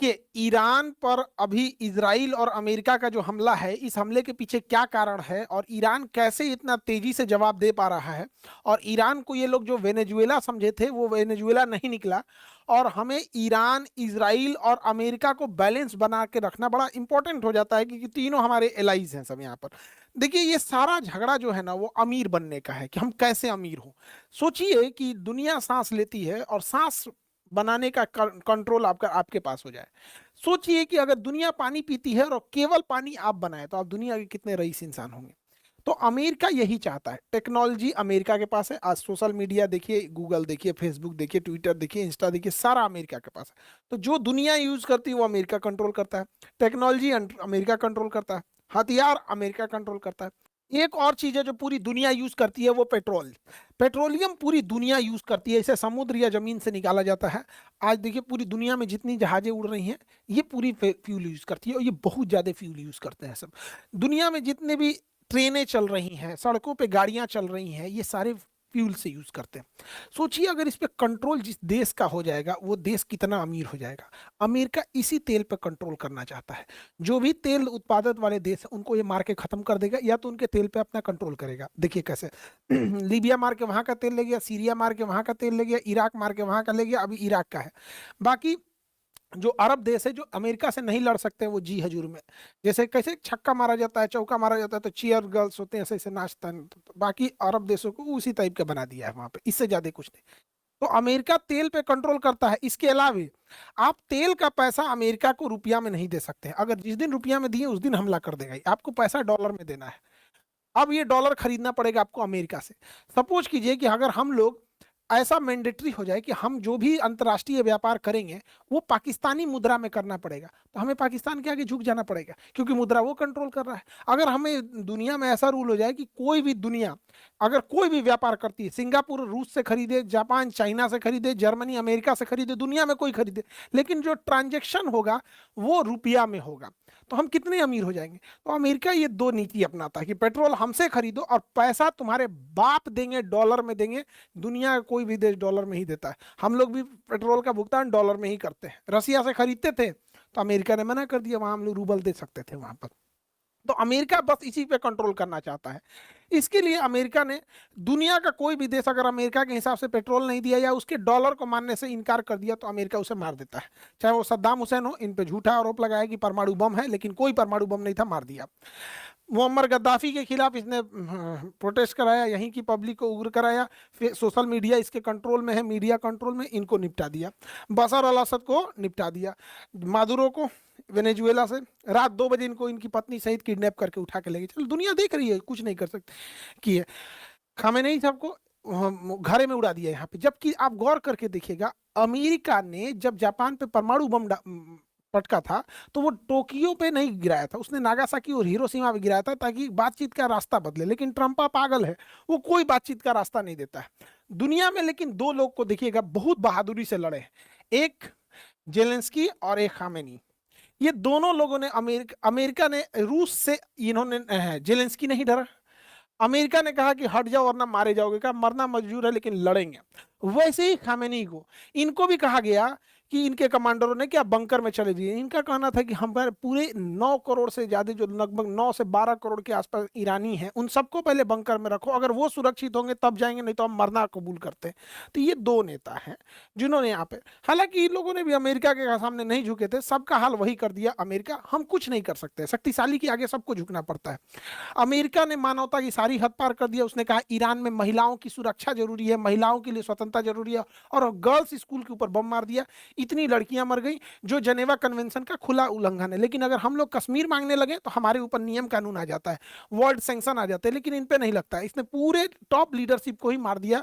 देखिए, ईरान पर अभी इजराइल और अमेरिका का जो हमला है, इस हमले के पीछे क्या कारण है और ईरान कैसे इतना तेजी से जवाब दे पा रहा है। और ईरान को ये लोग जो वेनेजुएला समझे थे, वो वेनेजुएला नहीं निकला। और हमें ईरान, इजराइल और अमेरिका को बैलेंस बना के रखना बड़ा इंपॉर्टेंट हो जाता है, क्योंकि तीनों हमारे एलाइज हैं सब यहाँ पर। देखिए, ये सारा झगड़ा जो है ना, वो अमीर बनने का है कि हम कैसे अमीर हों। सोचिए कि दुनिया सांस लेती है और सांस बनाने का कंट्रोल आपका आपके पास हो जाए। सोचिए कि अगर दुनिया पानी पीती है और केवल पानी आप बनाए, तो आप दुनिया के कितने रईस इंसान होंगे। तो अमेरिका यही चाहता है। टेक्नोलॉजी अमेरिका के पास है। आज सोशल मीडिया देखिए, गूगल देखिए, फेसबुक देखिए, ट्विटर देखिए, इंस्टा देखिए, सारा अमेरिका के पास है। तो जो दुनिया यूज करती है वो अमेरिका कंट्रोल करता है। टेक्नोलॉजी अमेरिका कंट्रोल करता है। हथियार अमेरिका कंट्रोल करता है। एक और चीज है जो पूरी दुनिया यूज करती है, वो पेट्रोल। पेट्रोलियम पूरी दुनिया यूज करती है, इसे समुद्र या जमीन से निकाला जाता है। आज देखिए, पूरी दुनिया में जितनी जहाजें उड़ रही हैं, ये पूरी फ्यूल यूज करती है, और ये बहुत ज्यादा फ्यूल यूज करते हैं सब। दुनिया में जितने भी ट्रेनें चल रही हैं, सड़कों पे गाड़ियां चल रही हैं, ये सारे फ्यूल से यूज करते हैं। सोचिए, अगर इस पे कंट्रोल जिस देश का हो जाएगा, वो देश कितना अमीर हो जाएगा। अमेरिका इसी तेल पे कंट्रोल करना चाहता है। जो भी तेल उत्पादक वाले देश हैं, उनको ये मार के खत्म कर देगा, या तो उनके तेल पे अपना कंट्रोल करेगा। देखिए कैसे लीबिया मार के वहां का तेल ले गया, सीरिया मार के वहां का तेल ले गया, इराक मार के वहां का ले गया, अभी इराक का है। बाकी जो अरब देश है, जो अमेरिका से नहीं लड़ सकते, वो जी हजूर में। जैसे कैसे छक्का मारा जाता है, चौका मारा जाता है, तो चीयर गर्ल्स होते हैं, ऐसे ऐसे नाचता है। तो बाकी अरब देशों को उसी टाइप का बना दिया है वहां पे, इससे ज्यादा कुछ नहीं। तो अमेरिका तेल पे कंट्रोल करता है। इसके अलावा आप तेल का पैसा अमेरिका को रुपया में नहीं दे सकते हैं। अगर जिस दिन रुपया में दिए, उस दिन हमला कर देगा। आपको पैसा डॉलर में देना है। अब ये डॉलर खरीदना पड़ेगा आपको अमेरिका से। सपोज कीजिए कि अगर हम लोग ऐसा मैंडेटरी हो जाए कि हम जो भी अंतर्राष्ट्रीय व्यापार करेंगे, वो पाकिस्तानी मुद्रा में करना पड़ेगा, तो हमें पाकिस्तान के आगे झुक जाना पड़ेगा, क्योंकि मुद्रा वो कंट्रोल कर रहा है। अगर हमें दुनिया में ऐसा रूल हो जाए कि कोई भी दुनिया अगर कोई भी व्यापार करती है, सिंगापुर रूस से खरीदे, जापान चाइना से खरीदे, जर्मनी अमेरिका से खरीदे, दुनिया में कोई खरीदे, लेकिन जो ट्रांजेक्शन होगा वो रुपया में होगा, तो हम कितने अमीर हो जाएंगे। तो अमेरिका ये दो नीति अपनाता है कि पेट्रोल हमसे खरीदो और पैसा तुम्हारे बाप देंगे, डॉलर में देंगे। दुनिया का कोई भी देश डॉलर में ही देता है। हम लोग भी पेट्रोल का भुगतान डॉलर में ही करते हैं। रसिया से खरीदते थे, तो अमेरिका ने मना कर दिया, वहां हम लोग रूबल दे सकते थे वहां पर। तो अमेरिका बस इसी पे कंट्रोल करना चाहता है। इसके लिए अमेरिका ने, दुनिया का कोई भी देश अगर अमेरिका के हिसाब से पेट्रोल नहीं दिया या उसके डॉलर को मानने से इनकार कर दिया, तो अमेरिका उसे मार देता है। चाहे वो सद्दाम हुसैन हो, इन पे झूठा आरोप लगाया कि परमाणु बम है, लेकिन कोई परमाणु बम नहीं था, मार दिया। मुअम्मर गद्दाफी के खिलाफ इसने प्रोटेस्ट कराया, यहीं की पब्लिक को उग्र कराया। फिर सोशल मीडिया इसके कंट्रोल में है, मीडिया कंट्रोल में, इनको निपटा दिया। बशर अल असद को निपटा दिया। मादुरो को वेनेजुएला से रात 2 बजे इनको इनकी पत्नी सहित किडनैप करके उठा के ले गए। चलो, दुनिया देख रही है, कुछ नहीं कर सकती कि खामेनेई साहब को घरे में उड़ा दिया यहाँ पे। जबकि आप गौर करके देखिएगा, अमेरिका ने जब जापान पे परमाणु बम पटका था, तो वो टोक्यो पे नहीं गिराया था, उसने नागासाकी और हिरोशिमा पे गिराया था, ताकि बातचीत का रास्ता बदले। लेकिन ट्रंप पागल है, वो कोई बातचीत का रास्ता नहीं देता है दुनिया में। लेकिन दो लोग को देखिएगा, बहुत बहादुरी से लड़े हैं, एक जेलेंस्की और एक खामेनी। ये दोनों लोगों ने, अमेरिका ने रूस से, इन्होंने, जेलेंस्की नहीं डरा। अमेरिका ने कहा कि हट जाओ वरना मारे जाओगे, कहा मरना मंजूर है लेकिन लड़ेंगे। वैसे ही खामेनी को, इनको भी कहा गया कि इनके कमांडरों ने क्या बंकर में चले जाइए। इनका कहना था कि हमारे पूरे 9 करोड़ से ज्यादा, जो लगभग 9 से 12 करोड़ के आसपास ईरानी हैं, उन सबको पहले बंकर में रखो, अगर वो सुरक्षित होंगे तब जाएंगे, नहीं तो हम मरना कबूल करते हैं। तो ये दो नेता हैं जिन्होंने यहाँ पे, हालांकि इन लोगों ने भी अमेरिका के सामने नहीं झुके थे, सबका हाल वही कर दिया। अमेरिका, हम कुछ नहीं कर सकते, शक्तिशाली के आगे सबको झुकना पड़ता है। अमेरिका ने मानवता की सारी हद पार कर दिया। उसने कहा ईरान में महिलाओं की सुरक्षा जरूरी है, महिलाओं के लिए स्वतंत्रता जरूरी है, और गर्ल्स स्कूल के ऊपर बम मार दिया। इतनी लड़कियां मर गई, जो जेनेवा कन्वेंशन का खुला उल्लंघन है। लेकिन अगर हम लोग कश्मीर मांगने लगे, तो हमारे ऊपर नियम कानून आ जाता है, वर्ल्ड सैंक्शन आ जाते हैं, लेकिन इन पे नहीं लगता है। इसने पूरे टॉप लीडरशिप को ही मार दिया।